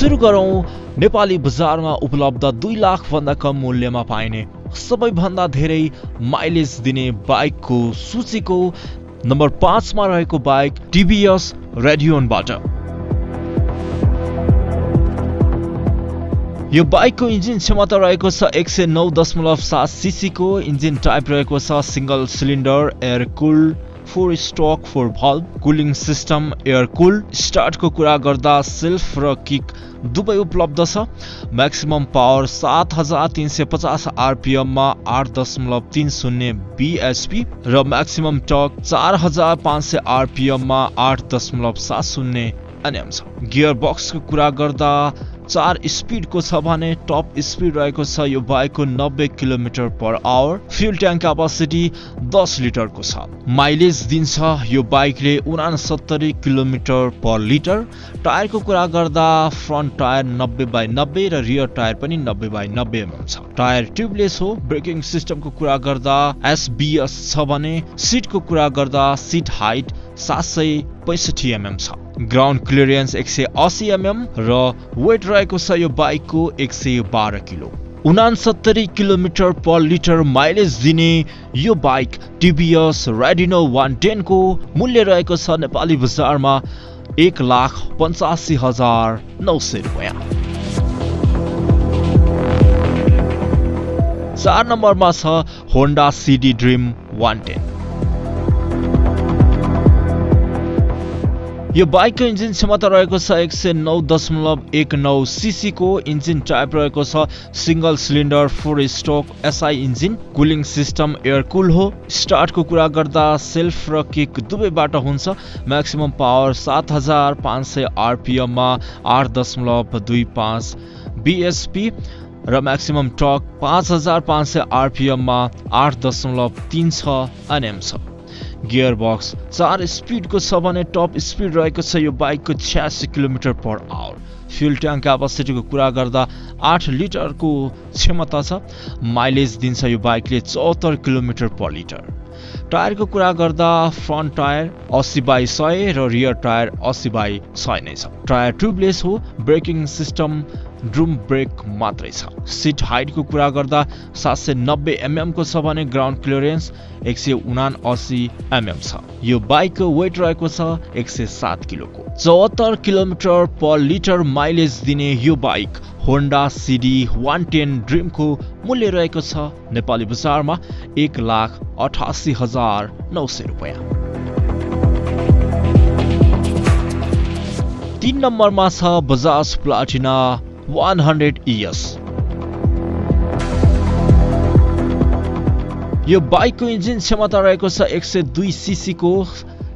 सुरु गरौं नेपाली बजारमा उपलब्ध 2 लाख भन्दा कम मूल्यमा पाइने सबैभन्दा धेरै माइलेज दिने बाइकको सूचीको नम्बर 5 मा रहेको बाइक टिभीएस रेडियोनबाट। यो बाइकको इन्जिन क्षमता रहेको छ 109.7 सीसी को। इन्जिन टाइप रहेको छ single cylinder air cooled 4 stroke 4 valve cooling system air cooled. स्टार्टको कुरा गर्दा सेल्फ र किक दुवै उपलब्ध छ। म्याक्सिमम पावर 7350 आरपीएम मा 8.30 बीएचपी र म्याक्सिमम टर्क 4500 आरपीएम मा 8.70 एनएम छ। गियर बक्सको कुरा गर्दा 4 स्पिडको छ भने टप स्पिड रहेको छ यो बाइकको 90 kilometre per hour. Fuel tank capacity 10 लिटरको छ। माइलेज दिन्छ यो बाइकले 69 किलोमिटर पर लिटर। टायरको कुरा गर्दा फ्रन्ट टायर 90/90 र रियर टायर पनि 90/90 mm छ। टायर ट्युबलेस हो। ब्रेकिङ सिस्टमको कुरा गर्दा एसबीएस छ भने सिटको कुरा गर्दा सिट हाइट 765 mm छ। ग्राउन्ड क्लियरेन्स 180 mm र वेट रहेको छ यो बाइकको 112 kilo. 69 kilometre per litre mileage दिने यो बाइक टिभीएस रेडिनो 110 को मूल्य रहेको छ नेपाली बजारमा 1,85,900 रुपैयाँ। 4 नम्बरमा छ होन्डा सिडी ड्रिम 110। यो बाइकको इन्जिन क्षमता रहेको छ 109.19 सीसी को। इन्जिन टाइप रहेको छ single cylinder 4 stroke SI engine. Cooling system air cool हो। स्टार्टको कुरा गर्दा सेल्फ र किक दुवैबाट हुन्छ। म्याक्सिमम पावर 7500 आरपीएम मा 8.25 बीएचपी र म्याक्सिमम टर्क 5500 आरपीएम मा 8.36 एनएम छ। गियर बक्स 4 स्पिडको छ भने टप स्पिड रहेको छ यो बाइकको 86 kilometre per hour. Fuel tank क्यापासिटीको कुरा गर्दा 8 लिटरको क्षमता छ। माइलेज दिन्छ यो बाइकले 74 किलोमिटर पर लिटर। टायरको कुरा गर्दा फ्रन्ट टायर 80/100 र रियर टायर 80/100 नै छ। टायर ट्युबलेस हो। ब्रेकिङ सिस्टम ड्रुम ब्रेक मात्रै छ। सिट हाइटको कुरा गर्दा 790 mm को छ भने ग्राउन्ड क्लियरेन्स 179 mm छ। यो बाइकको वेट रहेको छ 107 किलोको। 74 किलोमिटर पर लिटर माइलेज दिने यो बाइक होन्डा सिडी 110 ड्रिमको मूल्य रहेको छ नेपाली बजारमा 1,88,900 रुपैयाँ। 3 नम्बरमा छ बजाज प्लाटिना 100 ES। यो बाइकको इन्जिन क्षमता रहेको छ 102 सीसी को।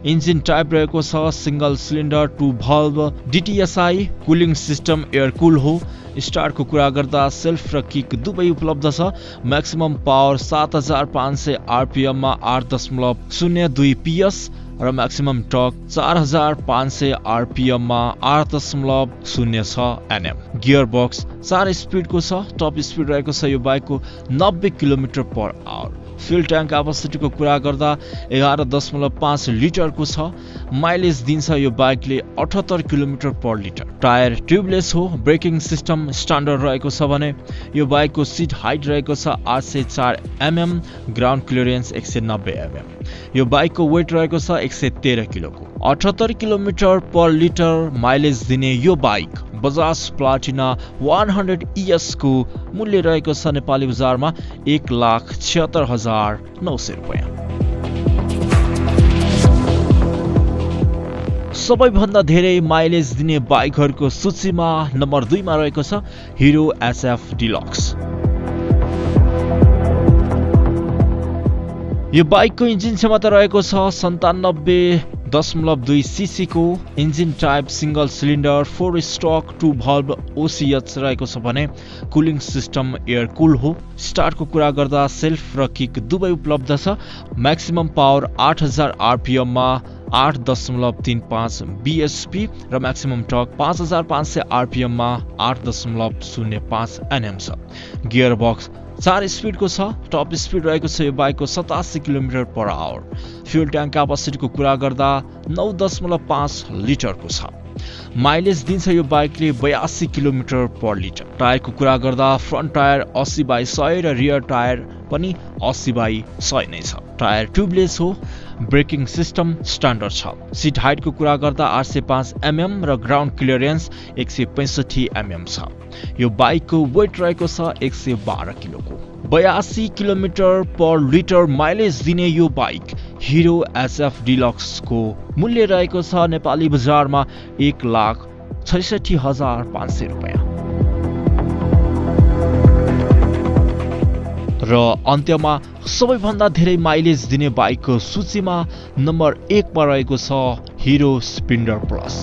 इन्जिन टाइप रहेको छ single cylinder 2 valve DTSI. Cooling system air cool हो। स्टार्टको कुरा गर्दा सेल्फ र किक दुवै उपलब्ध छ। म्याक्सिमम पावर 7500 आरपीएम मा 8.02 पीएस र म्याक्सिमम टर्क 4500 आरपीएम मा 8.06 एनएम। गियर बक्स 4 स्पिडको छ। टप स्पिड रहेको छ यो बाइकको 90 kilometre per hour. Fuel tank क्यापासिटीको कुरा गर्दा 11.5 लिटरको छ। माइलेज दिन्छ यो बाइकले 78 kilometre per litre. Tyre tubeless हो। ब्रेकिङ सिस्टम स्ट्यान्डर्ड रहेको छ भने यो बाइकको सिट हाइट रहेको छ 804 mm। Ground clearance 190 mm। यो बाइकको वेट रहेको छ 113 किलोको। 78 किलोमिटर पर लिटर माइलेज दिने यो बाइक बजाज प्लाटिना 100 ES को मूल्य रहेको छ नेपाली बजारमा 1,76,900 रुपैयाँ। सबैभन्दा धेरै माइलेज दिने बाइकहरूको सूचीमा नम्बर 2 मा रहेको छ हिरो SF डिलक्स। यो बाइकको इन्जिन क्षमता रहेको छ 97.2 सीसी को। Engine type single cylinder 4 stroke 2 valve OCH रहेको छ भने कुलिङ सिस्टम एयर कुल हो। स्टार्टको कुरा गर्दा सेल्फ र किक दुवै उपलब्ध छ। म्याक्सिमम पावर 8000 आरपीएम मा 8.35 बीएचपी र म्याक्सिमम टर्क 5500 आरपीएम मा 8.05 एनएम छ। गियर बक्स 4 स्पिडको छ। टप स्पिड रहेको छ यो बाइकको 87 kilometre per hour. Fuel tank क्यापासिटीको कुरा गर्दा 9.5 लिटरको छ। माइलेज दिन्छ यो बाइकले 82 किलोमिटर पर लिटर। टायरको कुरा गर्दा फ्रन्ट टायर 80/100 र रियर टायर पनि 80/100 नै छ। टायर ट्युबलेस हो। ब्रेकिङ सिस्टम स्ट्यान्डर्ड छ। सिट हाइटको कुरा गर्दा 805 mm र ग्राउन्ड क्लियरेन्स 165 mm छ। यो बाइकको वेट रहेको छ 112 किलोको। 82 किलोमिटर पर लिटर माइलेज दिने यो बाइक हिरो SF डिलक्सको मूल्य रहेको छ नेपाली बजारमा 1,66,500 रुपैयाँ। र अन्त्यमा सबैभन्दा धेरै माइलेज दिने बाइकको सूचीमा नम्बर 1 मा रहेको छ हिरो स्प्लेन्डर प्लस।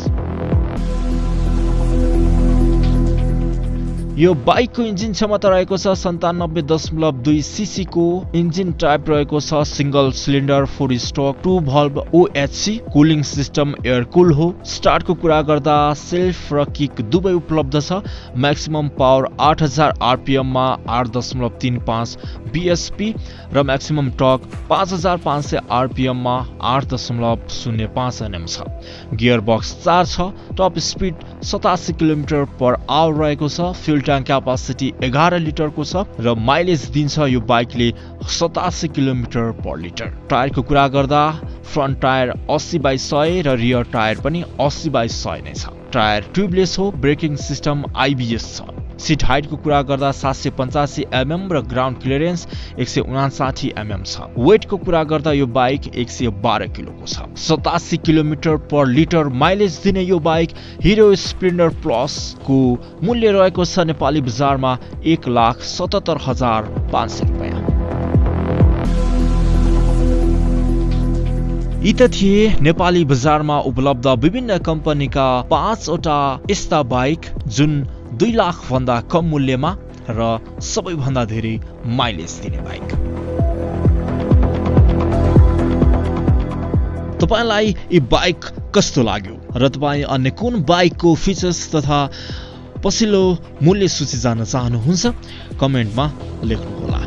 यो बाइकको इन्जिन क्षमता रहेको छ 97.2 सीसी को इन्जिन टाइप रहेको छ single cylinder 4 stroke 2 valve OHC। Cooling system air cool हो। स्टार्टको कुरा गर्दा सेल्फ र किक दुवै उपलब्ध छ। म्याक्सिमम पावर 8000 RPM मा 8.35 BSP र म्याक्सिमम टर्क 5500 RPM मा 8.05 Nm छ। गियर बक्स 4 छ। Top speed 87 kilometre per our रहेको छ। फ्युल ट्याङ्क क्यापासिटी 11 लिटरको छ र माइलेज दिन्छ यो बाइकले 87 किलोमिटर पर लिटर। टायरको कुरा गर्दा फ्रन्ट टायर 80/100 र रियर टायर पनि 80/100 नै छ। टायर ट्युबलेस हो। ब्रेकिङ सिस्टम IBS छ। सिट हाइटको कुरा गर्दा 785 mm र ग्राउन्ड क्लियरेन्स 159 mm छ। वेटको कुरा गर्दा यो बाइक 112 किलोको छ। 87 किलोमिटर पर लिटर माइलेज दिने यो बाइक हिरो स्प्लेन्डर प्लस को मूल्य रहेको छ नेपाली बजारमा 1,77,500 रुपैयाँ। यी त थिए नेपाली बजारमा उपलब्ध विभिन्न कम्पनीका 5 वटा यस्ता बाइक जुन 2 लाख भन्दा कम मूल्यमा र सबैभन्दा धेरै माइलेज दिने बाइक। तपाईलाई यी बाइक कस्तो लाग्यो र तपाई अन्य कुन बाइकको फिचर्स तथा पछिल्लो मूल्य सूची जान्न चाहनुहुन्छ कमेन्टमा लेख्नुहोला।